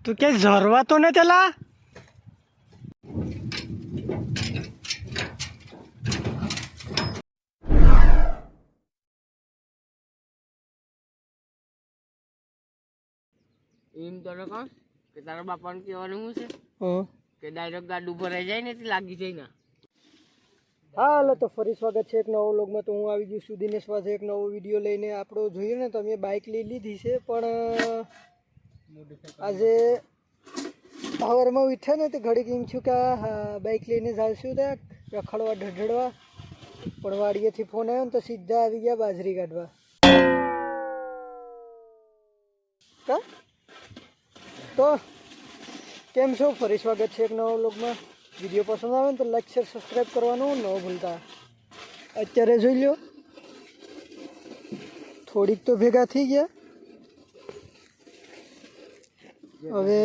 तू क्या झरवा तो नहीं त्याला એમ તો કહું કે તારા બાપાને કહેવાનું શું છે हाँ કે ડાયરેક્ટ ગાડું ભરાઈ જાય ને તે લાગી જાય ને। હાલો તો ફરી સ્વાગત છે એક નવો વ્લોગમાં। તો હું આવી ગયું છું દિનેશ પાસે એક નવો વિડીયો લઈને। આપણો જોઈએ ને તમે બાઇક લઈ લીધી છે પણ આજે સવારમાં ઉઠ્યા ને તે ઘડીક એમ છું કે બાઇક લઈને જાઉં ત્યાં રખડવા ઢઢડવા, પણ વાડીએથી ફોન આવ્યો ને તો સીધા આવી ગયા બાજરી કાઢવા। કા તો કેમ છો? ફરી સ્વાગત છે એક નવા વ્લોગમાં। વિડીયો પસંદ આવે ને તો લાઈક શેર સબસ્ક્રાઈબ કરવાનું ન ભૂલતા। અત્યારે જોઈ લો થોડીક તો ભેગા થઈ ગયા। હવે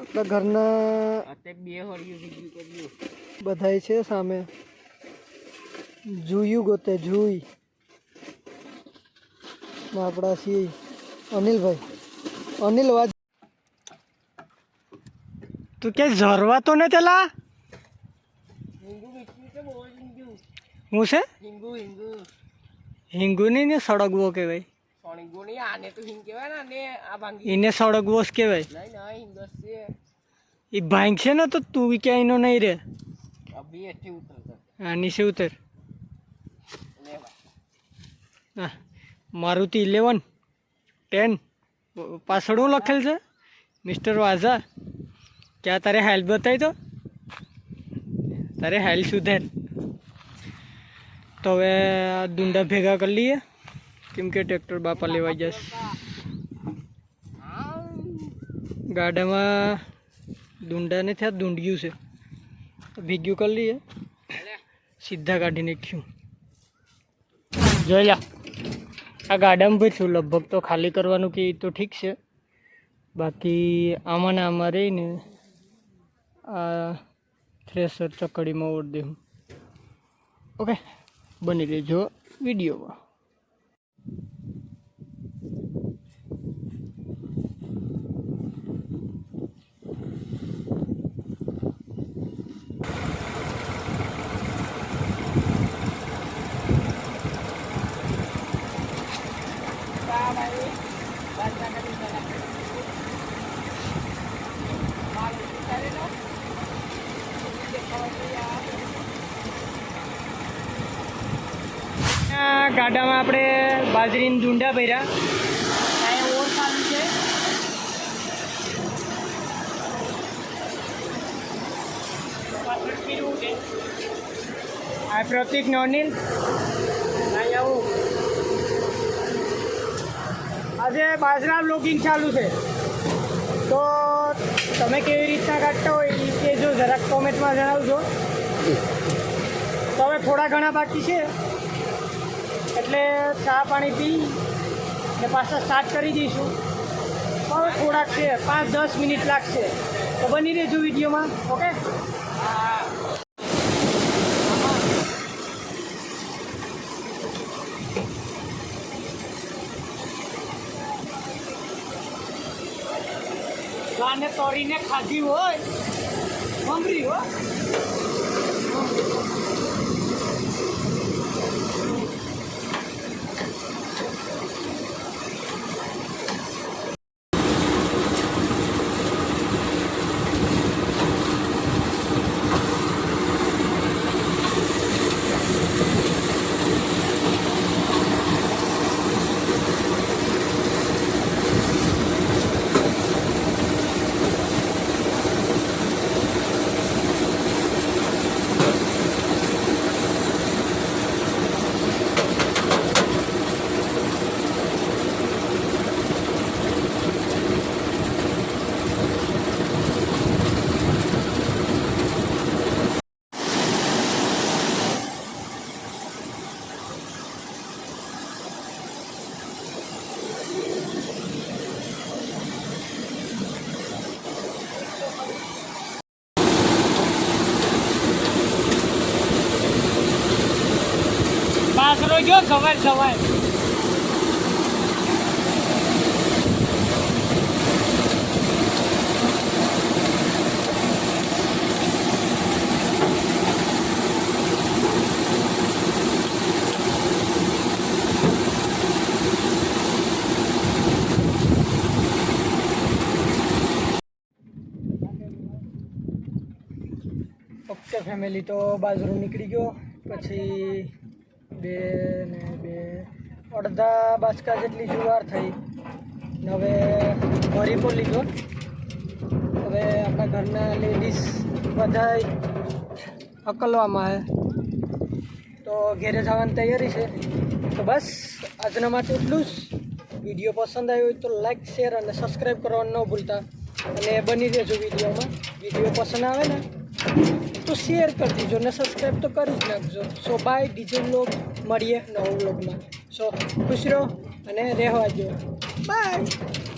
આપણા ઘરના બધાય છે સામે જોયું ગોતે જોઈ આપણા છીએ અનિલભાઈ। અનિલ વાત તું क्या झरवा तो नहीं त्याला હું છે હિંગુ નહીં ને સળગવો કહેવાય। આને તો હિંગ કહેવાય ને આ ભાંગી એને સળગવો જ કહેવાય। નહીં હિંગસ છે એ ભાંગ છે ને તો તું ક્યાં એનો નહીં રે। અભી એથી ઉતરતા હા નીચે ઉતર। લે ભાઈ હા મારુતિ 11 10 પાછળ શું લખેલ છે? મિસ્ટર વાઝા। क्या तारे हाल बताई तो तारे हाल सुधर। तो હવે ડુંડા ભેગા કરી લઈએ કેમ કે ટ્રેક્ટર બાપા લેવા જશે। ગાડામાં ડુંડા ને થયા ડુંડિયું છે ભેગ્યું કરી લઈએ સીધા કાઢી નાખ્યું। જોઈ લા આ ગાડામાં ભાઈ છું લગભગ તો ખાલી કરવાનું કે તો ઠીક છે, બાકી આમાં ને આમાં રહીને આ થ્રેસર ચકડીમાં ઓઢ દેવું। ઓકે બની રહેજો વિડીયોમાં। ગાડામાં આપણે બાજરીના ડુંડા ભર્યા। અહીંયા ઓર ચાલુ છે પાછળ ફીરવું છે। આ પ્રતિક ને અનિલ અહીં આવું। આજે બાજરા બ્લોગિંગ ચાલુ છે તો તમે કેવી રીતના કાઢતા હોય એ કહેજો, જરાક કોમેન્ટમાં જણાવજો। તો હવે થોડા ઘણા બાકી છે એટલે ચા પાણી પી ને પાછા સ્ટાર્ટ કરી દઈશું। હવે થોડાક છે 5-10 મિનિટ લાગશે તો બની રહેજો વિડીયોમાં। ઓકે ગાને તોડીને ખાધી હોય મમરી હો। આશરો જો સવાર સવાર ફેમિલી તો બાજરો નીકળી ગયો, પછી 2 ને 2 અડધા બાચકા જેટલી જુવાર થઈ ને હવે ભરી પણ લીધો. હવે આપણા ઘરના લેડીઝ બધાય હકલવામાં આવે તો ઘેરે જવાની તૈયારી છે. તો બસ આજના માટે એટલું જ. વિડીયો પસંદ આવ્યો હોય તો લાઈક, શેર અને સબસ્ક્રાઈબ કરવાનું ન ભૂલતા, અને બની રહેજો વિડીયોમાં. વિડીયો પસંદ આવે ને તો શેર કરી દીજો ને સબસ્ક્રાઈબ તો કરી જ નાખજો. So bye, DJ vlog. મળીએ નવો વ્લોગમાં. સો ખુશ રહો અને રહેવા દો. બાય.